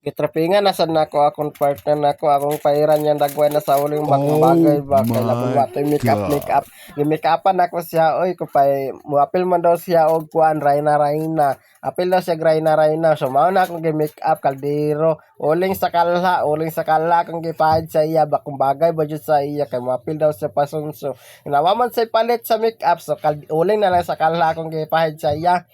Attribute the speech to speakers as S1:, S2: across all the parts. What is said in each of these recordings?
S1: Gitrapingan na sad nako akong partner nako akong pairan yan dagway na sa uling bagay ba kay labong watoy make up gi-make upan nako siya oy kupay muapil man daw siya og kuan Rayna apil daw siya Rayna so mao na akong gi-make up kaldero uling sa kala akong gipahid sa iya ba kung bagay ba jud sa iya kay muapil daw siya pasunso nawa man say palit sa make up so uling na lang sa kala akong gipahid sa iya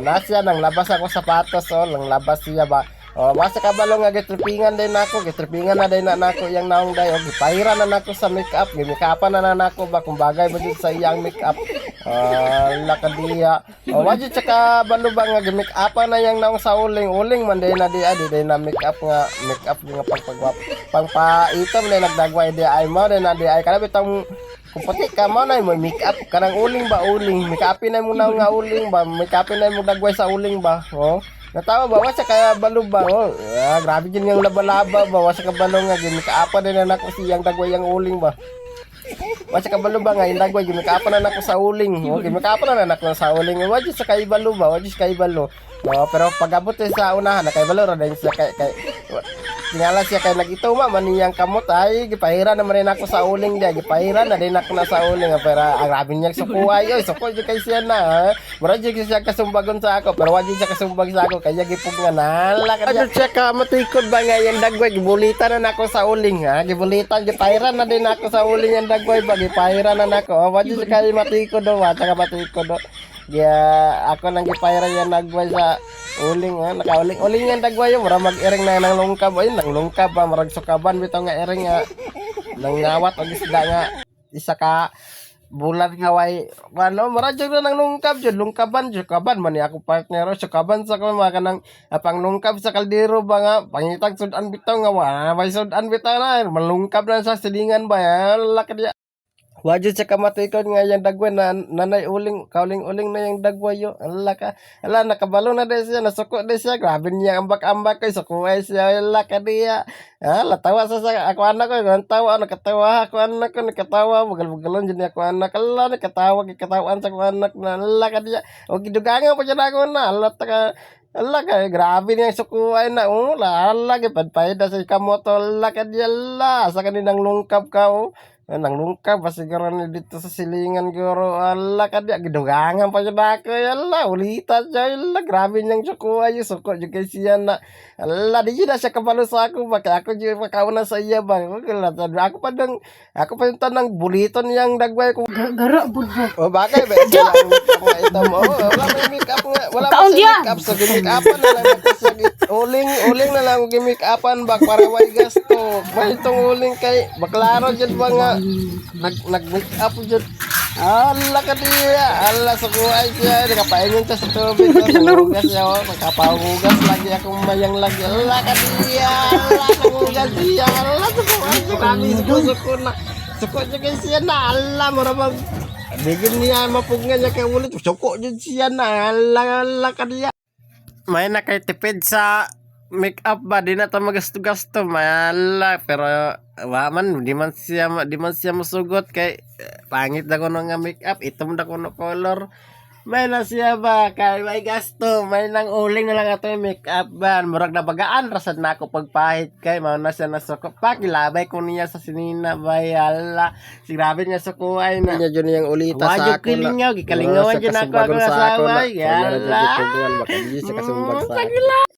S1: na siya nang labas ako sapatos nang labas siya ba. Basta kabalo nga gitripingan din nako, gitripingan na din na nako yang naong day, gipahira na nako sa makeup, gimikapan na nako ba kung bagay ba jud sa iyang makeup. Lakadiya. Wajud sa kabalo ba nga gimikapan na yang naong sa uling man din na di na makeup nga pagpagwap. Pangpaitom na nagdagway di ay mo din na di ay kana bitong kung pati ka mo na mo makeup kanang uling make-upin na mo na nga uling ba, make-upin na mo dagway sa uling ba. Natawa ba sa kaya balo ba grabe din yung laba-laba ba sa kabalo nga gimikaapa din na nako siyang dagway yang uling ba sa kabalo ba nga yung dagway gimikaapa na nako sa uling gimikaapa na nako sa uling sa kay balo ba sa kay balo pero pagabot sa unahan na kay balo ra din siya kay tingala siya kay nagituma man niyang kamot ay gipahira naman rin ako sa uling dia gipahira na din ako na sa uling pero grabe niya sukuay suko jud kay siya na mura jud siya kasumbagon sa ako pero wa jud siya kasumbag sa ako kaya gipug nga nala kaya siya ka matikod ba nga yung dagway gibulitan na nako sa uling gibulitan gipahira na din ako sa uling yung dagway ba gipahira na nako wa jud kay matikod do wa saka matikod do ako nang gipahira yan dagway sa uling nakauling yan dagway mura mag-iring na nang lungkab nang lungkab ba marag sukaban bitaw nga iring nang ngawat og isda nga isa ka bulan nga way mura jud na nang lungkab jud lungkaban man ni ako partner sukaban sa ko mga kanang pang lungkab sa kaldero ba nga pangitag sudan bitaw nga wala may sudan bitaw na malungkab na sa silingan ba lakad wajud sa kamatikon nga yung dagway na nanay kauling-uling na yung dagway yo. Nakabalo na din siya, nasuko din siya. Grabe niya ambak-ambak ko, sukuay siya. Latawa sa ako anak ko, nakatawa ako anak ko, nakatawa. Bugal-bugalon dyan ako anak. Nakatawaan sa ako anak na ka niya. O gidugangan pa dyan ako na. Grabe niya sukuay na. Gipadpahida sa ikamoto. Ka niya, sa kaninang lungkap ka, nang lungkab siguro ni dito sa silingan guro kadya gidugangan pa jud ako ulitan siya grabe niyang sukuay suko jud kay siya na di na siya kabalo sa ako ba kaya ako jud makauna sa iya ba ako pa yung tanang buliton niyang dagway ko
S2: Gara budbo.
S1: bakay ba ito mo wala may make up nga wala pa make up so gimik upan na lang sa uling na lang gimik upan ba para way gasto may itong uling kay baklaro jud ba nga nag-make up jud kadiya sa buhay siya nakapaingon siya sa tubig hugas siya magkapahugas lagi akong mayang lagi kadiya nangugas siya sa buhay siya kami suko siya kay siya na maramang bigyan niya mapugngan niya kay ulit suko jud siya na kadiya may nakatipid sa make up ba di na ta magasto-gasto pero di man siya masugot kay pangit na kuno nga make up itom na kuno color may na siya ba kay may gasto may nang uling na lang ato yung make up ba murag na bagaan rasad na ako pagpahit kay mao na siya nasuko pakilabay ko niya sa sinina ba si grabe niya sukuay na niya jud yang ulita sa ako na gikalingawan jud ako asawa yala